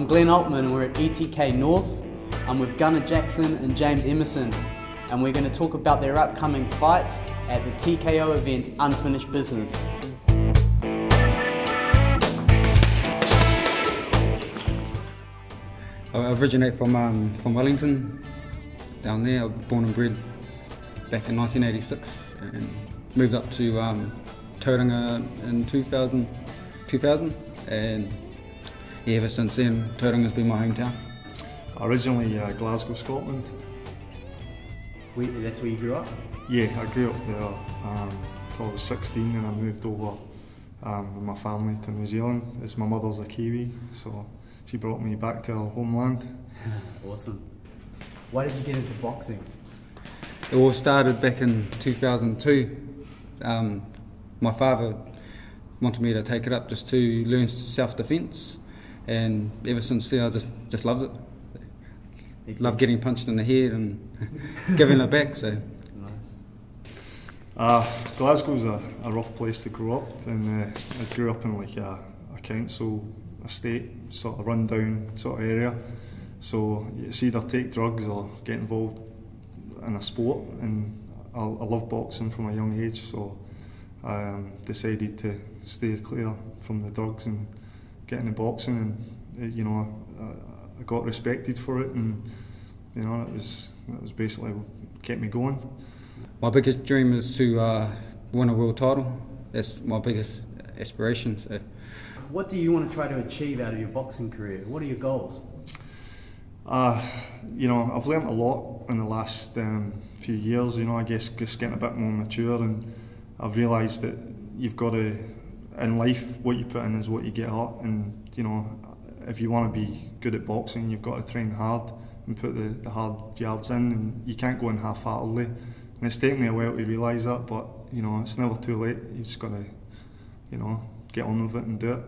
I'm Glenn Altman and we're at ETK North. I'm with Gunnar Jackson and James Emmerson, and we're going to talk about their upcoming fight at the TKO event Unfinished Business. I originate from Wellington, down there. I was born and bred back in 1986 and moved up to Tauranga in 2000, and yeah, ever since then Tauranga's been my hometown. Originally Glasgow, Scotland. That's where you grew up? Yeah, I grew up there until I was 16 and I moved over with my family to New Zealand, as my mother's a Kiwi, so she brought me back to her homeland. Awesome. Why did you get into boxing? It all started back in 2002. My father wanted me to take it up just to learn self-defence, and ever since then I just loved it. Love getting punched in the head and giving it back. So. Nice. Glasgow's a rough place to grow up, and I grew up in like a council estate, sort of run-down sort of area. So it's either take drugs or get involved in a sport, and I love boxing from a young age, so I decided to stay clear from the drugs and get into boxing, and you know, I got respected for it, and you know, that was basically what kept me going. My biggest dream is to win a world title. That's my biggest aspiration. So. What do you want to try to achieve out of your boxing career? What are your goals? You know, I've learnt a lot in the last few years. You know, I guess just getting a bit more mature, and I've realised that you've got to, in life, what you put in is what you get out. And you know, if you want to be good at boxing, you've got to train hard and put the hard yards in, and you can't go in half-heartedly. And it's taken me a while to realise that, but you know, it's never too late. You just got to, you know, get on with it and do it.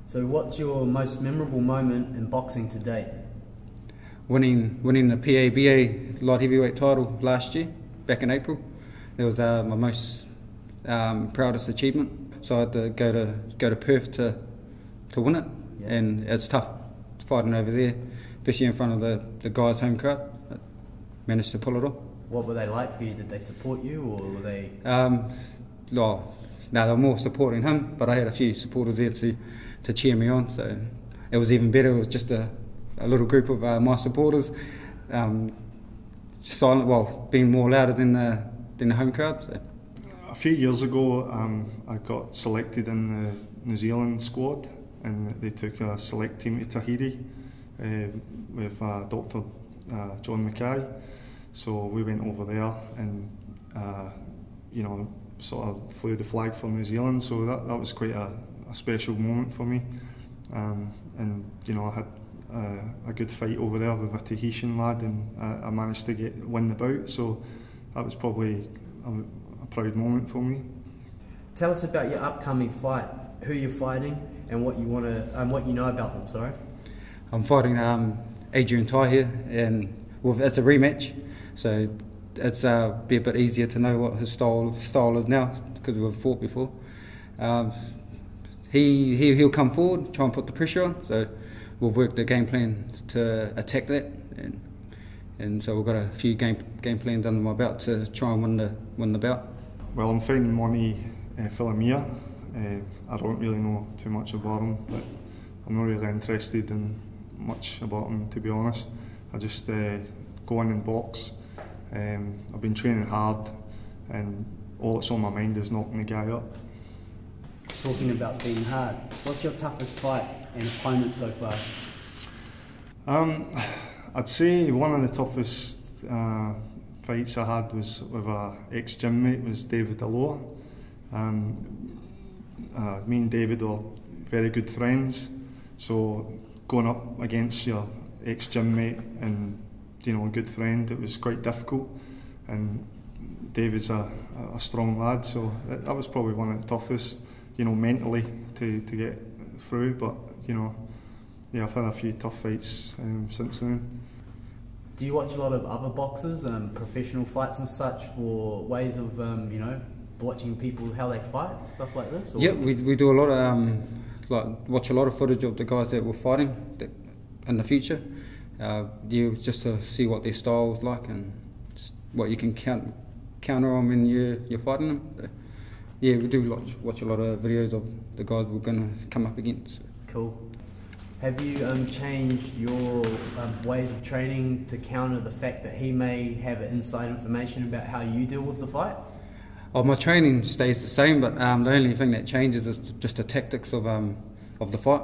So what's your most memorable moment in boxing to date? Winning the PABA light heavyweight title last year, back in April. That was my most proudest achievement. So I had to go to Perth to win it, yeah. And it's tough fighting over there, especially in front of the guys' home crowd. I managed to pull it off. What were they like for you? Did they support you, or were they? No, they were more supporting him, but I had a few supporters there to cheer me on. So it was even better. It was just a little group of my supporters, silent, well, being more louder than the home crowd. So. A few years ago, I got selected in the New Zealand squad, and they took a select team to Tahiti with Dr. John Mackay. So we went over there, and you know, sort of flew the flag for New Zealand. So that was quite a special moment for me, and you know, I had a good fight over there with a Tahitian lad, and I managed to win the bout, so that was probably a proud moment for me. Tell us about your upcoming fight, who you're fighting, and what you want to, what you know about them. Sorry. I'm fighting Adrian Tai here, and it's a rematch, so it's be a bit easier to know what his style is now, because we've fought before. He'll come forward, try and put the pressure on, so we'll work the game plan to attack that, and so we've got a few game plans under my belt to try and win the bout. Well, I'm fighting Monty Philemia. I don't really know too much about him, but I'm not really interested in much about him, to be honest. I just go in and box. I've been training hard, and all that's on my mind is knocking the guy up. Talking about being hard, what's your toughest fight and opponent so far? I'd say one of the toughest fights I had was with an ex-gym mate, was David Aloha. Me and David are very good friends, so going up against your ex-gym mate and, you know, a good friend, it was quite difficult, and David's a strong lad, so that was probably one of the toughest, you know, mentally to get through. But you know, yeah, I've had a few tough fights since then. Do you watch a lot of other boxers, professional fights and such, for ways of you know, watching people how they fight, stuff like this? Or? Yeah, we do a lot of like watch a lot of footage of the guys that were fighting, in the future. Just to see what their style is like and what you can counter on when you're fighting them. But yeah, we do watch a lot of videos of the guys we're going to come up against. Cool. Have you changed your ways of training to counter the fact that he may have inside information about how you deal with the fight? Oh, my training stays the same, but the only thing that changes is just the tactics of the fight.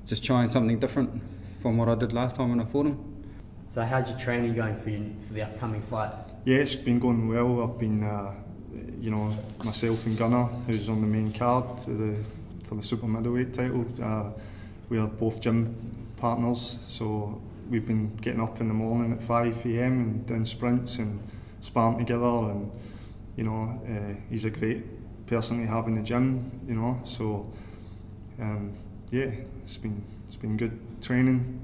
Just trying something different from what I did last time when I fought him. So how's your training going for the upcoming fight? Yeah, it's been going well. I've been, myself and Gunnar, who's on the main card for the super middleweight title. We are both gym partners, so we've been getting up in the morning at 5 AM and doing sprints and sparring together. And he's a great person to have in the gym. So yeah, it's been good training.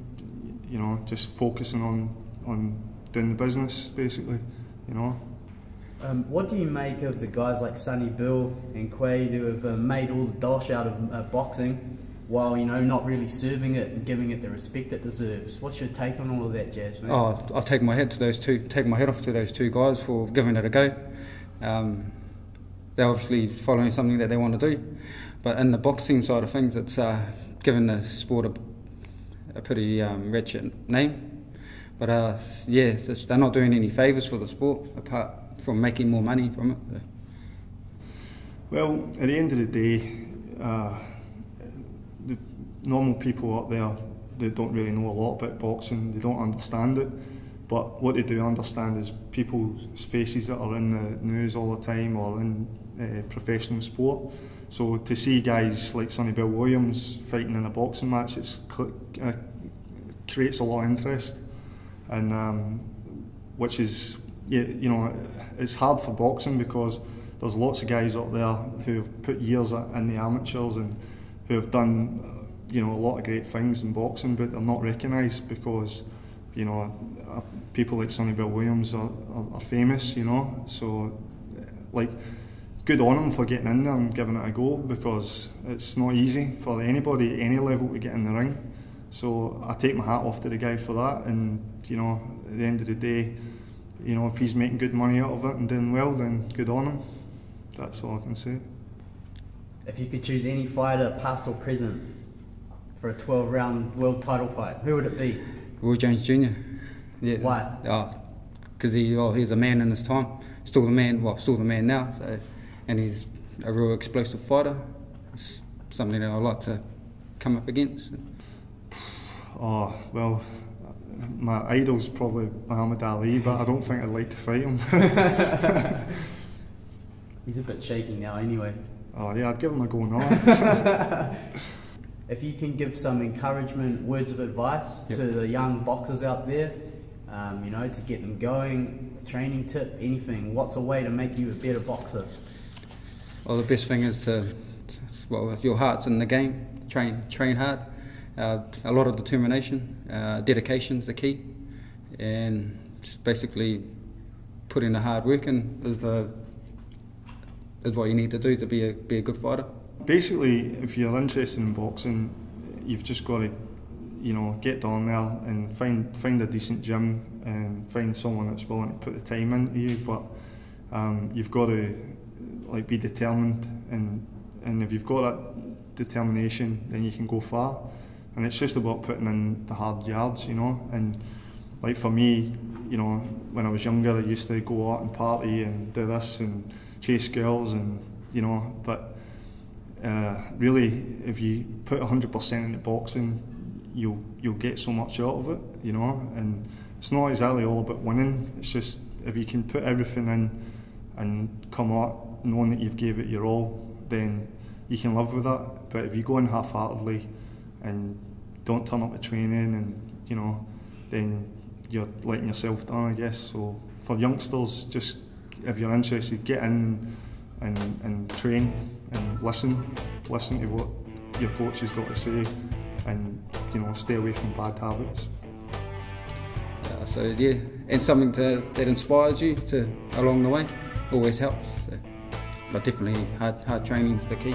Just focusing on doing the business basically. What do you make of the guys like Sonny Bill and Quaid who have made all the dosh out of boxing while not really serving it and giving it the respect it deserves? What's your take on all of that, Jazz? Mate? Oh, I'll take my head off to those two guys for giving it a go. They're obviously following something that they want to do, but in the boxing side of things, it's given the sport a pretty wretched name. But yeah, they're not doing any favours for the sport apart from making more money from it. Well, at the end of the day, the normal people up there, they don't really know a lot about boxing, they don't understand it, but what they do understand is people's faces that are in the news all the time or in professional sport. So to see guys like Sonny Bill Williams fighting in a boxing match, it creates a lot of interest, and which is, it's hard for boxing because there's lots of guys up there who have put years in the amateurs and who have done a lot of great things in boxing, but they're not recognised because people like Sonny Bill Williams are famous. So like, it's good on him for getting in there and giving it a go, because it's not easy for anybody at any level to get in the ring. So I take my hat off to the guy for that, and at the end of the day, if he's making good money out of it and doing well, then good on him. That's all I can say. If you could choose any fighter, past or present, for a 12-round world title fight, who would it be? Roy Jones Jr. Yeah. Why? Because he's a man in his time. Still the man now. So, and he's a real explosive fighter. It's something that I like to come up against. Oh well, my idol's probably Muhammad Ali, but I don't think I'd like to fight him. He's a bit shaky now, anyway. Oh yeah, I'd give him a go now. If you can give some encouragement, words of advice to the young boxers out there, to get them going, a training tip, anything, what's a way to make you a better boxer? Well, the best thing is if your heart's in the game, train hard. A lot of determination, dedication's the key, and just basically putting the hard work in is what you need to do to be a good fighter. Basically, if you're interested in boxing, you've just got to, get down there and find a decent gym and find someone that's willing to put the time into you. But you've got to be determined, and if you've got that determination, then you can go far. And it's just about putting in the hard yards, And like for me, when I was younger, I used to go out and party and do this and chase girls, and but really, if you put 100% into boxing, you'll get so much out of it, And it's not exactly all about winning. It's just if you can put everything in and come out knowing that you've gave it your all, then you can live with that. But if you go in half-heartedly and don't turn up to training, and then you're letting yourself down, I guess. So for youngsters, just if you're interested, get in and train and listen to what your coach has got to say, and stay away from bad habits. So yeah, and something that inspires you along the way always helps. So, but definitely hard training is the key.